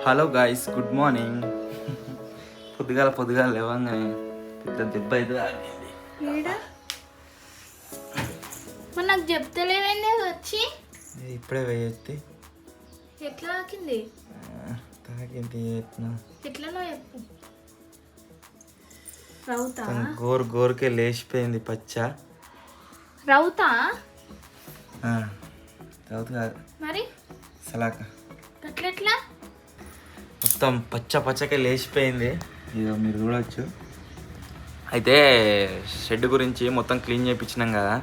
Hello guys, good morning. పొద్దుగాల లేవంగానే పెద్ద దెబ్బ అయితే నాకు చెప్తలేవేంది వచ్చి ఇప్పుడే వేయెత్తి ఎట్లా తాకింది ఎట్లనో చెప్పు. రౌతా గోరుకే లేచిపోయింది పచ్చ. రౌతా రౌత కాదు మరి సలాక అట్లెట్లా మొత్తం పచ్చకే లేచిపోయింది. ఇదో మీరు చూడవచ్చు. అయితే షెడ్ గురించి మొత్తం క్లీన్ చేయించినాం కదా,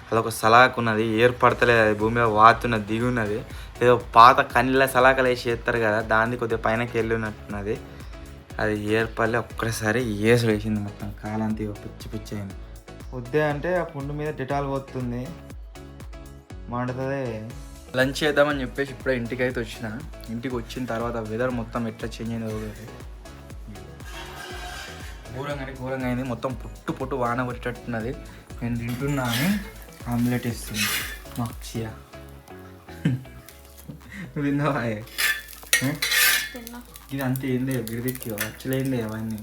అదొక సలాక్ ఉన్నది, ఏర్పడతలేదు, అది భూమి మీద వాతున్నది, దిగి ఉన్నది. ఏదో పాత కన్నీళ్ళ సలాకలు వేసి చేస్తారు కదా, దాన్ని కొద్దిగా పైనకి వెళ్ళినట్టున్నది. అది ఏర్పడలే, ఒక్కసారి ఏసు వేసింది, మొత్తం కాలంతి పిచ్చి అయింది. వద్దే అంటే ఆ పుండు మీద డెటాల్ పోతుంది, మండుతుంది. లంచ్ చేద్దామని చెప్పేసి ఇప్పుడే ఇంటికి అయితే వచ్చిన. ఇంటికి వచ్చిన తర్వాత వెదర్ మొత్తం ఎట్లా చేంజ్ అయింది, ఘోరంగా అయింది. మొత్తం పొట్టు వాన కొట్టేటట్టున్నది. నేను తింటున్నాను, ఆమ్లెట్ ఇస్తుంది మక్షియా. నువ్వు తిన్నావా? ఇది అంతే ఏంది గిరిదిక్కి వచ్చలేంది అవన్నీ.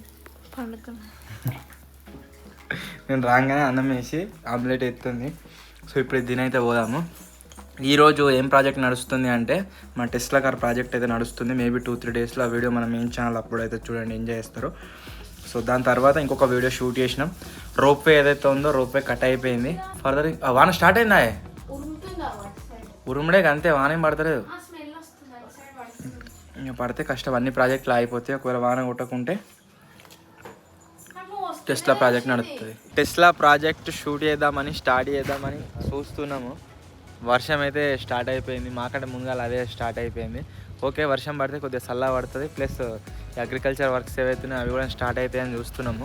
నేను రాగానే అన్నం వేసి ఆమ్లెట్ ఎత్తుంది. సో ఇప్పుడు దీనైతే పోదాము. ఈరోజు ఏం ప్రాజెక్ట్ నడుస్తుంది అంటే మన టెస్లా కార్ ప్రాజెక్ట్ అయితే నడుస్తుంది. మేబీ 2-3 డేస్లో ఆ వీడియో మన మెయిన్ ఛానల్ అప్పుడు అయితే చూడండి, ఎంజాయ్ చేస్తారు. సో దాని తర్వాత ఇంకొక వీడియో షూట్ చేసినాం. రోప్వే ఏదైతే ఉందో రోప్వే కట్ అయిపోయింది. ఫర్దర్ వాన స్టార్ట్ అయిందా? ఉరుముడే అంతే, వాన ఏం పడతలేదు. ఇంకా పడితే కష్టం, అన్ని ప్రాజెక్టులు అయిపోతాయి. ఒకవేళ వాన కొట్టకుంటే టెస్లా ప్రాజెక్ట్ నడుస్తుంది. టెస్లా ప్రాజెక్ట్ షూట్ స్టార్ట్ చేద్దామని చూస్తున్నాము. వర్షం అయితే స్టార్ట్ అయిపోయింది, మాకంటే ముందుగా అదే స్టార్ట్ అయిపోయింది. ఓకే, వర్షం పడితే కొద్దిగా చల్లగా పడుతుంది, ప్లస్ అగ్రికల్చర్ వర్క్స్ ఏవైతున్నాయో అవి కూడా స్టార్ట్ అవుతాయని చూస్తున్నాము.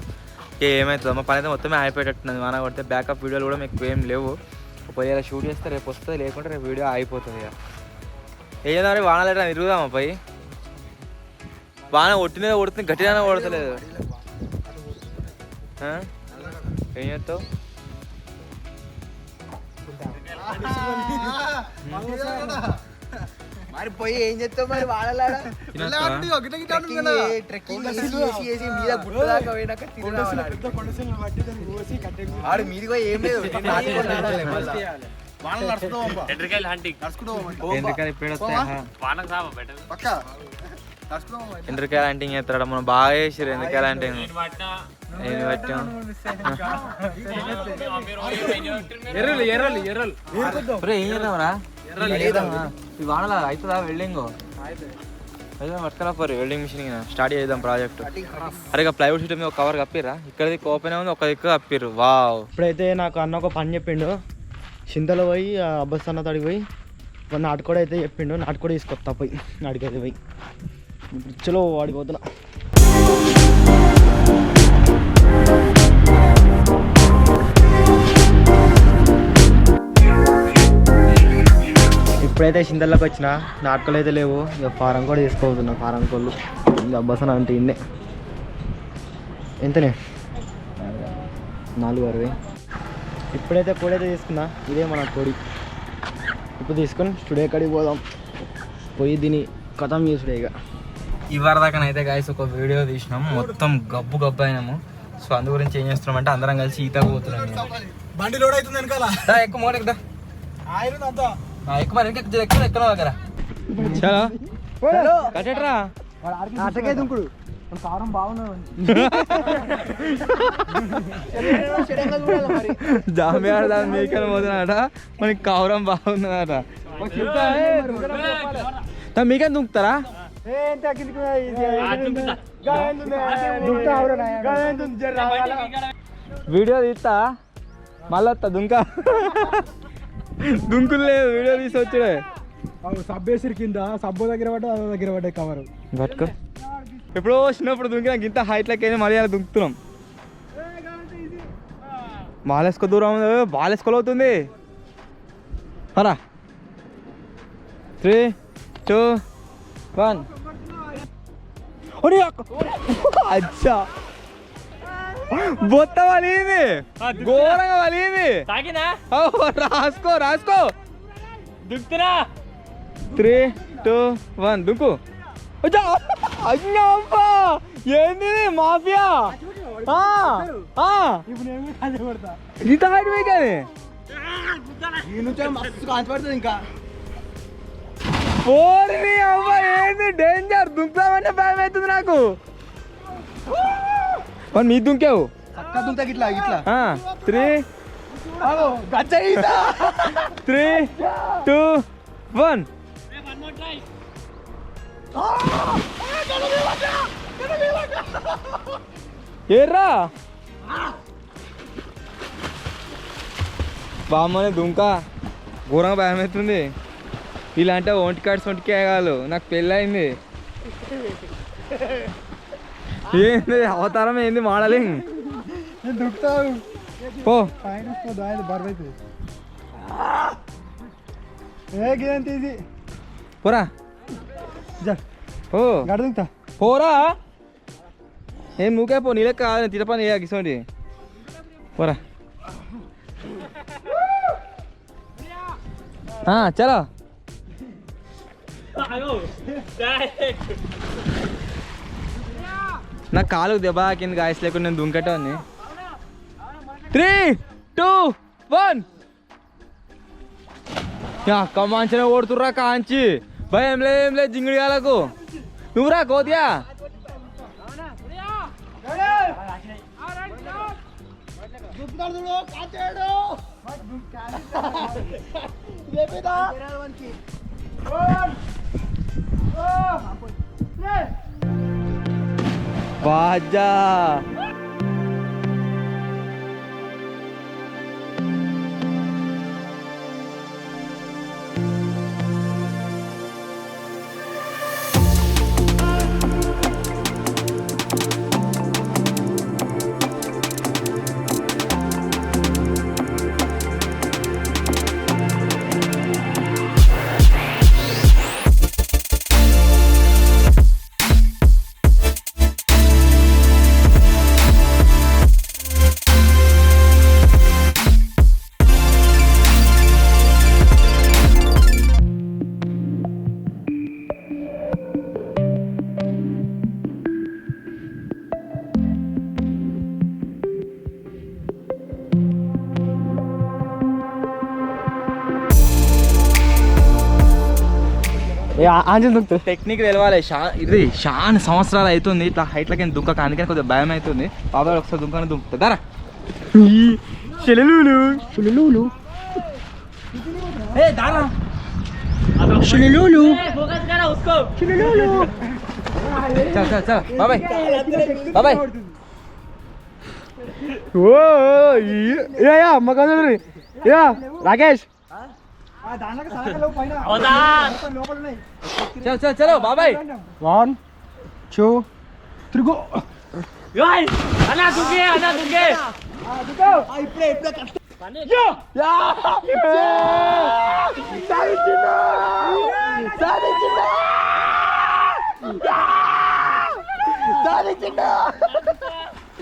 ఏమవుతుందో మా పని అయితే మొత్తమే అయిపోయేటట్టున్నది. వాన కొడితే బ్యాకప్ వీడియోలు కూడా మీకు ఏం లేవు. ఒకవేళ షూట్ చేస్తే రేపు వస్తుంది, లేకుంటే రేపు వీడియో అయిపోతుంది. ఇక ఏం చేద్దాం, వాన లేట తిరుగుదామా పై? వాన కొట్టినదే కొడుతుంది, గట్టిగానే కొడతలేదు. ఏం చేస్తావు? మరి పోయి ఏం చెప్తావు మరి? వాడలాడ వాడు మీది పోయి ఏం లేదు, ఎండ్రకాయలు అంటే చేస్తాడు. మనం బాగా చేసారు ఎండ్రకాయలు అంటే. ఏం పట్టాం? ఏం చేద్దామరా? వానలా అవుతుందా వెల్డింగ్? పట్టుకురా పోరు, వెల్డింగ్ మిషన్ స్టార్ట్ చేద్దాం ప్రాజెక్ట్. అరే ఇక ప్లైవుడ్ షీట్ మీద ఒక కవర్ కప్పిర్రా, ఇక్కడ దిక్కు ఓపెన్ ఉంది, ఒక దిక్కు కప్పిర్రు. వావ్. ఇప్పుడైతే నాకు అన్న ఒక పని చెప్పిండు, చింతలో పోయి అబ్బస్ అన్న తడికి పోయి నాటుకోడ అయితే చెప్పిండు, నాటుకోడ తీసుకొస్తా పోయి నాటికైతే పోయి. ఇప్పుడు చలో వాడిపోతున్నా. ఇప్పుడైతే చింతల్లోకి వచ్చిన, నాటుకోలు అయితే లేవు. ఇక ఫారం కూడా తీసుకోబోతున్నా, ఫారం కోళ్ళు. అబ్బసన అంటే ఇండే ఎంతనే 460. ఇప్పుడైతే కోడి అయితే తీసుకున్నా, ఇదే మన కోడి. ఇప్పుడు తీసుకొని స్టూడియో కాడికి పోదాం, పోయి దీన్ని కథం చేసుడే. ఇక ఇవాళ దాకానైతే గాయస్ ఒక వీడియో తీసినాము, మొత్తం గబ్బు అయినాము. సో అందు గురించి ఏం చేస్తున్నామంటే అందరం కలిసి ఈతకు పోతున్నాం. బండి లోడ్ అవుతుంది వెనకాల, ఎక్కువ మోడ ఎక్కువ మరి ఎక్కువ ఎక్కడ దగ్గర చాలా కట్టేట్రా అటకే దుంకుడు. కారం బాగున్నాడు, జామియాడ దాని మీకని పోతున్నాడట, మనకి కావరం బాగున్నదట. మీకని దుంకుతారా? వీడియో తీస్తా మళ్ళీ వస్తా. దుంకులు లేదు, వీడియో తీసి వచ్చాడే. సబ్బేసిరి కింద సబ్బు దగ్గర పడ్డా కవర్ పట్టుకో. ఎప్పుడో వచ్చినప్పుడు దుంకినాక ఇంత హైట్లకి మళ్ళీ అలా దుంకుతున్నాం. బాలేసుకో దూరం బాలేసుకోలవుతుంది. హరా 3, 2, 1. అచ్చా బొత్త వలింది, ఘోరంగా వలింది. రాసుకో దుక్కురా. 3, 2, 1 దుంకు. అయ్యబ్బా ఏంది మాఫియా ఇప్పుడు నేను కూడా కాజే పడతా ఇంత హైట్ కానీ ఈ నుంచి మస్తు కాల్చబడుతుంది ఇంకా ఓరి అవ్వ ఏంది డేంజర్ దుంకుతామంటే భయం అవుతుంది నాకు మరి మీ దుంకావు చక్క దుంతా ఇట్లా ఇట్లా 3 గచ్చ 3 2 1 ఏర్రా బామ్మని దుంక ఘోరంగా భయం అవుతుంది ఇలాంటి ఒంటికే కాదు నాకు పెళ్ళయింది ఏంది అవతారం ఏంది మోడలింగ్ నేను దుక్కుతావు పో పైన బరువు అవుతుంది ఏం తీసి పోరా ఓ గడ దుంకుతా పోరా ఏం నువ్వుకే పో నీ లెక్క కాదు తిరపని గిసోండి పోరా చలో నా కాలు దెబ్బ కింద గాయస్ లేకుండా నేను దుంకటోని 3 2 1 కమాంచనే ఓడుతుర్రా కాంచి భయం లేదు జింగిడి గాలకు నువ్వురా కోతియా బాజా టెక్నిక్ తెలవాలి ఇది చాలా సంవత్సరాలు అవుతుంది ఇట్లా హైట్లకి దుంక అందుకని కొద్దిగా భయం అవుతుంది బాబాయ్ ఒకసారి దుంకని దుంకుతుందారా బాబాయ్ బాబాయ్ ఓ అమ్మ కాదు రాకేష్ చలో బాబాయ్ 1 2 3 గో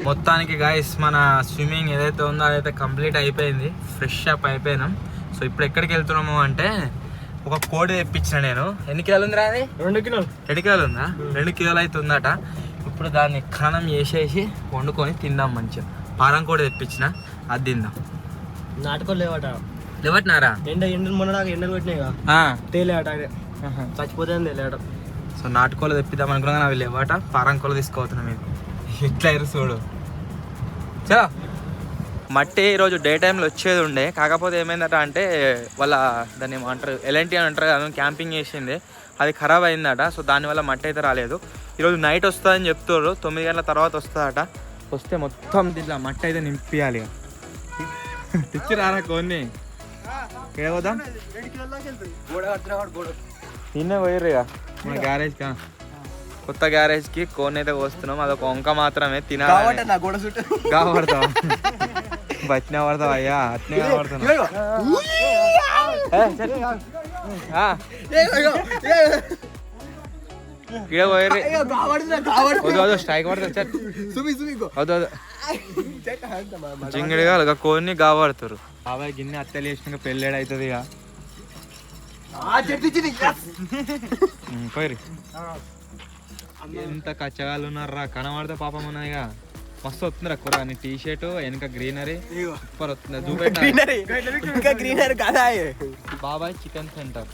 మొత్తానికి గాయస్ మన స్విమ్మింగ్ ఏదైతే ఉందో అదైతే కంప్లీట్ అయిపోయింది ఫ్రెష్ అప్ అయిపోయినాం సో ఇప్పుడు ఎక్కడికి వెళ్తున్నాము అంటే ఒక కోడి తెప్పించిన నేను ఎన్ని కిలోలు ఉందిరా అది 2 కిలోలు 2 కిలోలు ఉందా 2 కిలోలు అయితే ఉందట ఇప్పుడు దాన్ని ఖనం చేసేసి వండుకొని తిందాం మంచిగా పారం కోడి తెప్పించిన అది తిందాం నాటుకోలు లేవట్నారా ఎండలు మొన్న నాకు ఎండలు పెట్టినాయి తేలేట చచ్చిపోతే తేలేట సో నాటుకోలు తెప్పిద్దాం అనుకున్నా అవి లేవట పారం కోళ్ళు తీసుకోవతున్నాం మేము ఎట్లా చూడు చలో మట్టి ఈరోజు డే టైంలో వచ్చేది ఉండే కాకపోతే ఏమైందట అంటే వాళ్ళ దాన్ని ఏమంటారు ఎలాంటి అని అంటారు కదా క్యాంపింగ్ చేసింది అది ఖరాబ్ అయిందట సో దానివల్ల మట్టి అయితే రాలేదు ఈరోజు నైట్ వస్తుందని చెప్తారు 9 గంటల తర్వాత వస్తుందట వస్తే మొత్తం దీంట్లో మట్టి అయితే నింపియాలి తెచ్చి రారా కొన్ని పోదాం నిన్నే పోయిర్రు ఇక మన గ్యారేజ్ కొత్త గ్యారేజ్కి కోన్ అయితే కోస్తున్నాం అదొక వంక మాత్రమే తినాలి కాబడతావా బచ్చినా పడతావు అయ్యా అట్నే కాబడుతున్నావు ఇక్కడ పోయిర్రి స్ట్రైక్ పడతారు జింగిడిగా ఒక కోన్ని కాబడతారు బాబాయ్ గిన్నె అత్తలు వేసినాక పెళ్ళేడు అవుతుంది ఇక పోయిర్రి ఎంత కచ్చగాళ్ళు ఉన్నారా కనబడితే పాపం ఉన్నాయిగా మస్తు వస్తుందిరా కూర నీ టీ షర్ట్ వెనక గ్రీనరీ సూపర్ వస్తుంది ఇంకా గ్రీనరీ కదా బాబాయ్ చికెన్ సెంటర్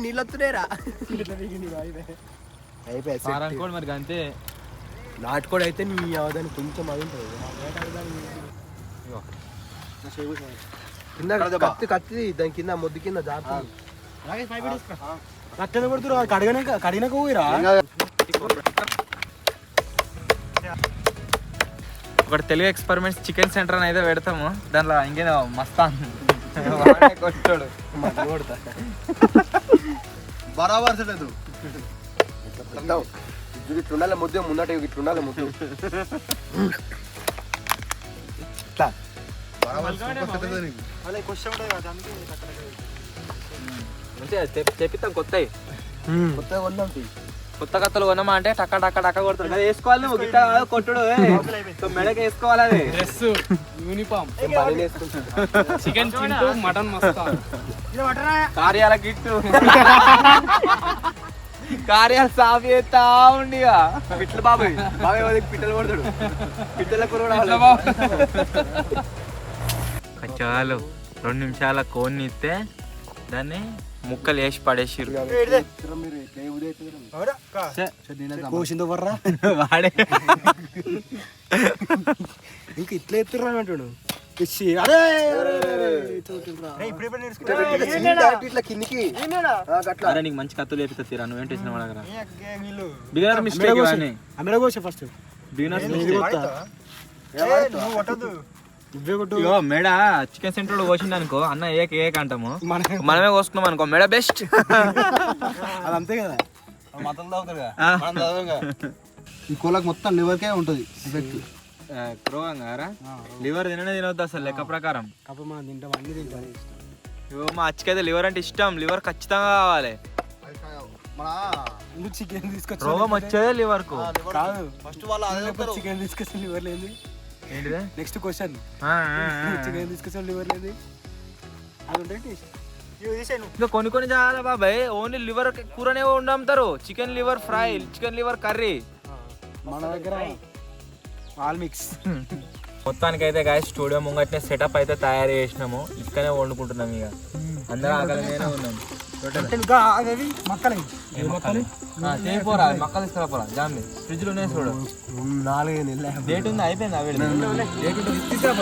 నీళ్ళు వస్తున్నాయిరా కారం కూడా మరి అంతే నాటుకోడి అయితే నీ అవదాన్ని కొంచెం అది ఉంటుంది కింద కత్తి దాని కింద మొద్దు కింద జాగ్రత్త కట్టెలు కొడుతురు కడిగినాక పోయిరా ఒకటి తెలుగు ఎక్స్పెరిమెంట్స్ చికెన్ సెంటర్ అని అయితే పెడతాము దాంట్లో ఇంకేదో మస్తాన్ కొట్టాడు బరాబర్ లేదు ఇట్లుండాలి ముద్దు ముందట ఇట్లుండాలి ముద్దు చెప్పిస్తాం కొత్తవి కొత్తగా కొన్నాం కొత్త కత్తలు కొన్నామా అంటే టక్క టక్క టక్క కొడతాడు అది వేసుకోవాలి నువ్వు గిట్ట కొట్టుడు మెడకి వేసుకోవాలి అది డ్రెస్ యూనిఫామ్ చికెన్ చింటూ మటన్ మస్తా కార్యాల గిట్టు కార్యాలు సాఫ్ చేస్తా ఉండి పిట్ల బాబాయ్ బాబాయ్ పిట్టలు కొడతాడు పిట్టల కూర చాలు 2 నిమిషాల కోన్ని ఇస్తే దాన్ని ముక్కలు వేసి పడేసిరు వాడే ఇంకా ఇట్లా ఎత్తురా అంటాడు ఇట్లా కిందికి అరే నీకు మంచి కత్తులు వేపిస్తా తీరా నువ్వేం టెన్షన్ పడకరా బిగినర్ మిస్టేక్ అమెరా కోసే ఫస్ట్ బిగినర్ ఇగో మెడ చికెన్ సెంటర్ కోసింది అనుకో అన్న ఏక అంటాము మనమే కోసుకున్నాం అనుకో మెడ బెస్ట్ అదంతే కదా మతం తాగుతారుగా ఈ కోళ్ళకి మొత్తం లివర్కే ఉంటుంది ఎఫెక్ట్ క్రోగారా లివర్ తినొద్దు అసలు లెక్క ప్రకారం తింటాం అన్ని తింటాం ఇగో మా అచ్చికైతే లివర్ అంటే ఇష్టం లివర్ ఖచ్చితంగా కావాలి చికెన్ తీసుకొచ్చి రోగం వచ్చేదే లివర్ కు కాదు ఫస్ట్ వాళ్ళు చికెన్ తీసుకొచ్చిన లివర్ లేదు ఏంటిదే నెక్స్ట్ క్వశ్చన్ చికెన్ తీసుకొచ్చిన లివర్ లేదు అది ఉంటే ఇంకా కొన్ని చాలా బాబాయ్ ఓన్లీ లివర్ కూరనే ఉండమ్ముతారు chicken liver fry chicken liver curry మన దగ్గర ఆల్ మిక్స్ మొత్తానికి అయితే గాయ స్టూడియో ముంగట్నే సెటప్ అయితే తయారు చేసినాము ఇక్కడనే వండుకుంటున్నాం ఇక అందరూ ఆకలిగానే ఉన్నాం పోరా మక్కలు తీసుకురా జామ్ని ఫ్రిడ్జ్ లోనే చూడు 4 నెలలు డేట్ ఉంది అయిపోయింది అవి డేట్ ఉంటుంది తీసుకురా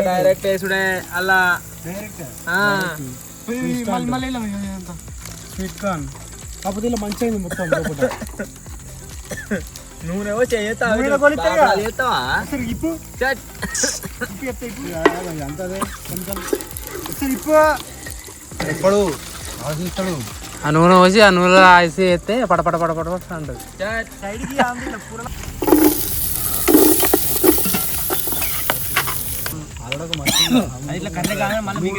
డైరెక్ట్ వేసుడే అలా స్వీట్ కార్న్ కాకపోతే ఇలా మంచిగా అయింది మొత్తం నువ్వేమో చేస్తావా ఎప్పుడు ఆశిస్తాడు ఆ నూనె పోసి ఆ నూనెలో వేసి వేస్తే పడపడ పడపడ అంటది ఇట్లా కర్రీ కానీ మళ్ళీ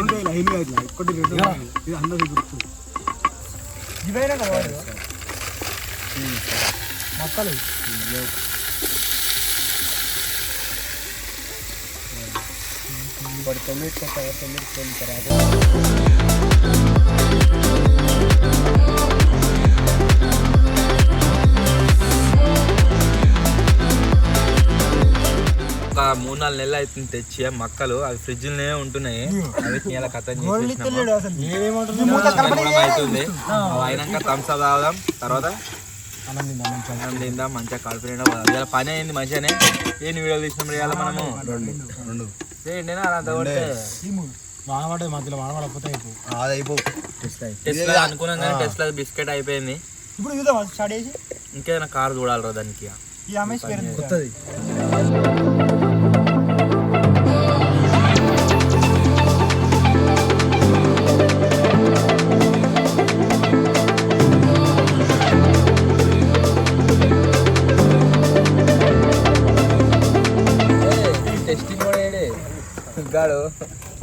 ఇవైనా కదా మొక్కలు ఒక 3-4 నెలలు అవుతుంది తెచ్చి మక్కలు అవి ఫ్రిడ్జ్ లోనే ఉంటున్నాయి అవి ఇలా కథం అవుతుంది అయినాక థమ్స్ అప్ తాగుదాం తర్వాత అన్నం తిందాం మంచిగా కడుపు నిండా పోదాం ఇలా పని అయింది మంచిగానే ఏం వీడియోలు తీసినప్పుడు ఇవాళ మనము 2 ఏంటైనా అలా కొడితే వానపడే మధ్యలో వానపడకపోతే టెస్ట్ అనుకున్నాం కానీ టెస్ట్ బిస్కెట్ అయిపోయింది ఇప్పుడు చూద్దాం స్టార్ట్ చేసి ఇంకేదైనా కార్ చూడాలి దానికి ఈ రమేష్ కొత్తది టెస్టింగ్ కూడా గాడు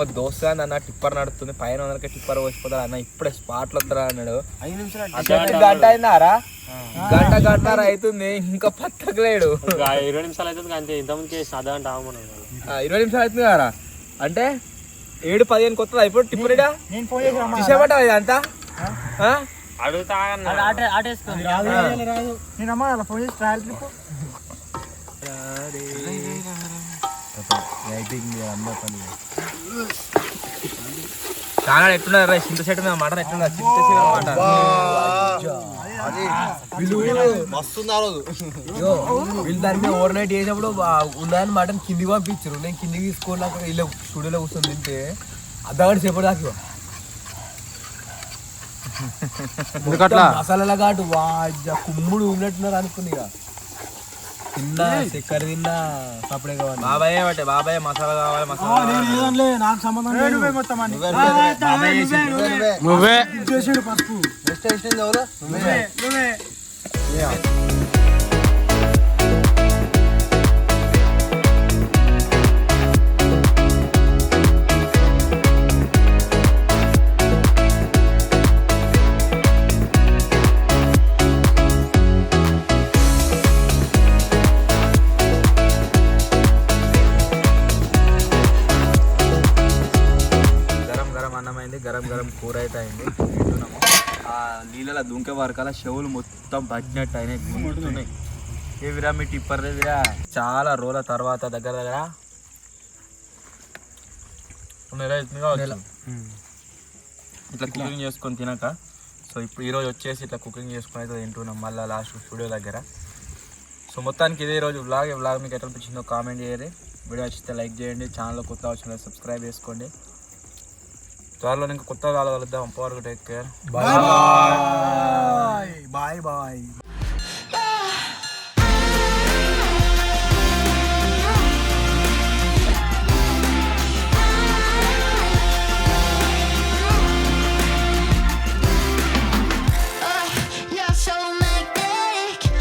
మా దోస్తు అన్న టిప్పర్ నడుతుంది పైన వందలకి టిప్పర్ వచ్చిపోతాడు అన్న ఇప్పుడే స్పాట్లో వస్తారా అన్నాడు. 5 నిమిషాలు అంటే గంట అయిందారా గంట అవుతుంది ఇంకా పత్తకలేడు. 20 నిమిషాలు అవుతుంది అంతే. ఇంతమందికి అర్ధ గంట ఆగమని 20 నిమిషాలు అవుతుంది కదా అంటే 7:15 కొత్తది అయిపోయి టిప్పర్ నేను ఫోన్ చేసి తీసేపట్ట ఇదంతా అడుగుతా నేను అమ్మ అలా ఫోన్ చేసి ట్రయల్ ట్రిప్ చాలా ఎట్లున్నారు చింత చెట్టు మీద మటన్ ఎట్లున్నారు చింత వీళ్ళు దాని మీద ఓవర్ నైట్ చేసినప్పుడు ఉన్నాయని మటన్ కిందికి పంపించారు. నేను కిందికి తీసుకున్నాక వీళ్ళు స్టూడియోలో కూర్చొని తింటే అర్ధగంట సేపటి దాకా మసాలా ఘాటు వాజ్జా కుమ్ముడు ఉన్నట్టున్నారు అనుకుని ఇక తిన్నా చక్కెర తిన్నా సపడే కావాలి. బాబాయ్ బట్టే బాబాయ్ మసాలా కావాలి మసాలా నాకు సంబంధం నువ్వే పసుపు గరం గరం కూర అయితే అయింది తింటున్నాము. ఆ నీళ్ళలో దుంకే వరకాల చెవులు మొత్తం పట్టినట్టు అయినాయి గుంటున్నాయి. ఏవిరా మీ టిప్పర్ లేదురా చాలా రోజుల తర్వాత దగ్గర ఇట్లా కుకింగ్ చేసుకొని తినక సో ఇప్పుడు ఈరోజు వచ్చేసి ఇట్లా కుకింగ్ చేసుకొని అయితే తింటున్నాం మళ్ళీ లాస్ట్ స్టూడియో దగ్గర. సో మొత్తానికి ఇదే రోజు వ్లాగ్ మీకు ఎట్లా అనిపించిందో కామెంట్ చేయండి. వీడియో వచ్చితే లైక్ చేయండి. ఛానల్ కొత్త వచ్చిన సబ్స్క్రైబ్ చేసుకోండి. త్వరలో ఇంకా కొత్త కలుద్దాం. అప్పటివరకు టేక్ కేర్. బాయ్.